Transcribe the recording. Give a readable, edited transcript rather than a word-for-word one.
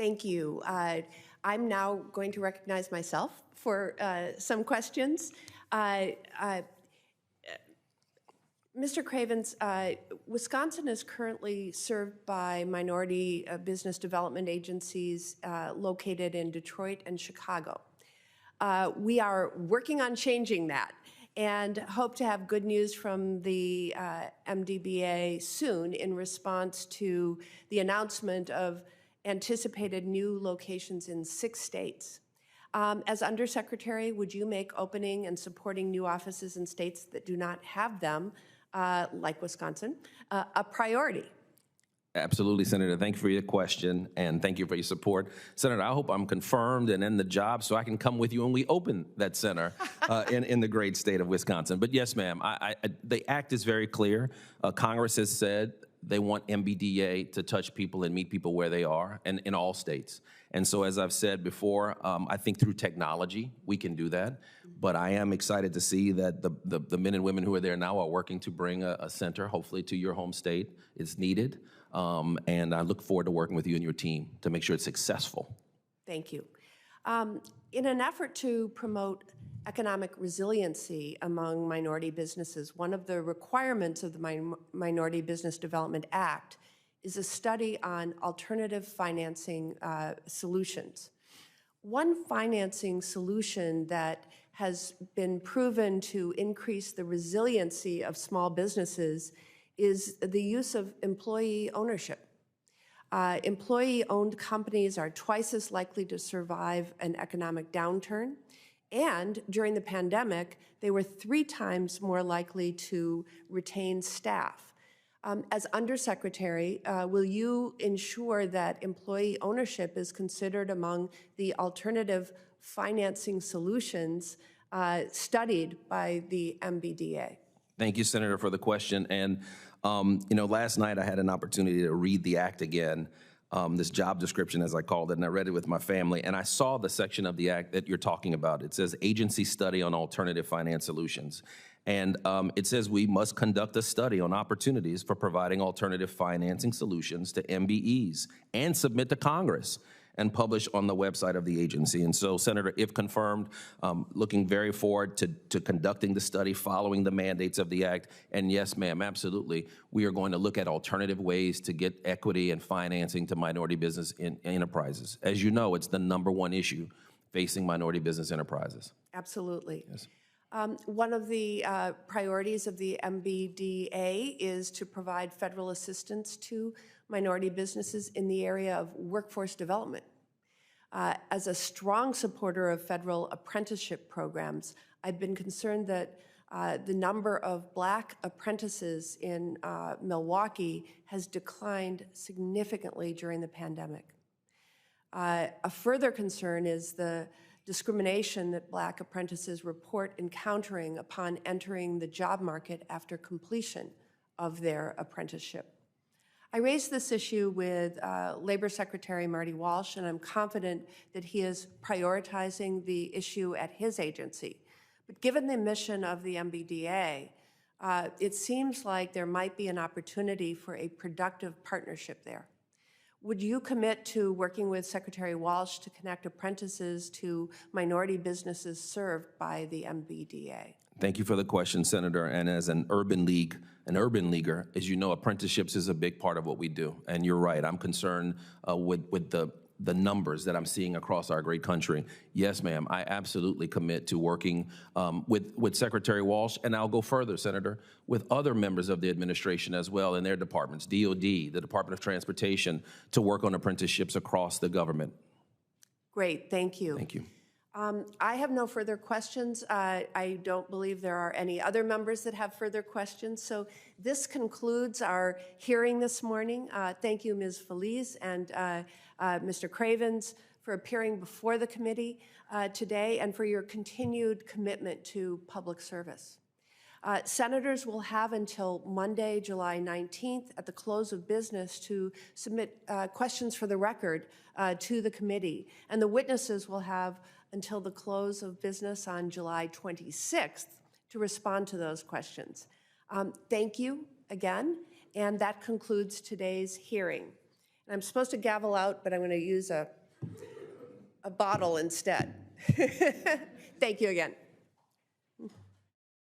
Thank you. I'm now going to recognize myself for some questions. Mr. Cravens, Wisconsin is currently served by minority business development agencies located in Detroit and Chicago. We are working on changing that and hope to have good news from the MDBA soon in response to the announcement of anticipated new locations in 6 states. As Undersecretary, would you make opening and supporting new offices in states that do not have them, like Wisconsin, a priority? Absolutely, Senator. Thank you for your question, and thank you for your support. Senator, I hope I'm confirmed and in the job so I can come with you and we open that center in the great state of Wisconsin. But yes, ma'am, the act is very clear. Congress has said they want MBDA to touch people and meet people where they are, and in all states. And so, as I've said before, I think through technology, we can do that. But I am excited to see that the men and women who are there now are working to bring a center, hopefully to your home state. It's needed. And I look forward to working with you and your team to make sure it's successful. Thank you. In an effort to promote economic resiliency among minority businesses, one of the requirements of the Minority Business Development Act is a study on alternative financing solutions. One financing solution that has been proven to increase the resiliency of small businesses is the use of employee ownership. Employee-owned companies are twice as likely to survive an economic downturn, and during the pandemic, they were 3 times more likely to retain staff. As Undersecretary, will you ensure that employee ownership is considered among the alternative financing solutions studied by the MBDA? Thank you, Senator, for the question. And, last night I had an opportunity to read the act again, this job description, as I called it, and I read it with my family, and I saw the section of the act that you're talking about. It says agency study on alternative finance solutions. And it says we must conduct a study on opportunities for providing alternative financing solutions to MBEs and submit to Congress and publish on the website of the agency. And so, Senator, if confirmed, looking very forward to conducting the study following the mandates of the act. And yes, ma'am, absolutely, we are going to look at alternative ways to get equity and financing to minority business enterprises. As you know, it's the #1 issue facing minority business enterprises. Absolutely. Yes. One of the priorities of the MBDA is to provide federal assistance to minority businesses in the area of workforce development. As a strong supporter of federal apprenticeship programs, I've been concerned that the number of Black apprentices in Milwaukee has declined significantly during the pandemic. A further concern is the discrimination that Black apprentices report encountering upon entering the job market after completion of their apprenticeship. I raised this issue with Labor Secretary Marty Walsh, and I'm confident that he is prioritizing the issue at his agency. But given the mission of the MBDA, it seems like there might be an opportunity for a productive partnership there. Would you commit to working with Secretary Walsh to connect apprentices to minority businesses served by the MBDA? Thank you for the question, Senator. And as an urban leaguer, as you know, apprenticeships is a big part of what we do. And you're right, I'm concerned with the numbers that I'm seeing across our great country. Yes, ma'am, I absolutely commit to working with Secretary Walsh, and I'll go further, Senator, with other members of the administration as well in their departments, DOD, the Department of Transportation, to work on apprenticeships across the government. Great, thank you. Thank you. I have no further questions. I don't believe there are any other members that have further questions. So this concludes our hearing this morning. Thank you, Ms. Feliz and Mr. Cravens, for appearing before the committee today and for your continued commitment to public service. Senators will have until Monday, July 19th at the close of business to submit questions for the record to the committee, and the witnesses will have until the close of business on July 26th to respond to those questions. Thank you again, and that concludes today's hearing. I'm supposed to gavel out, but I'm going to use a bottle instead. Thank you again.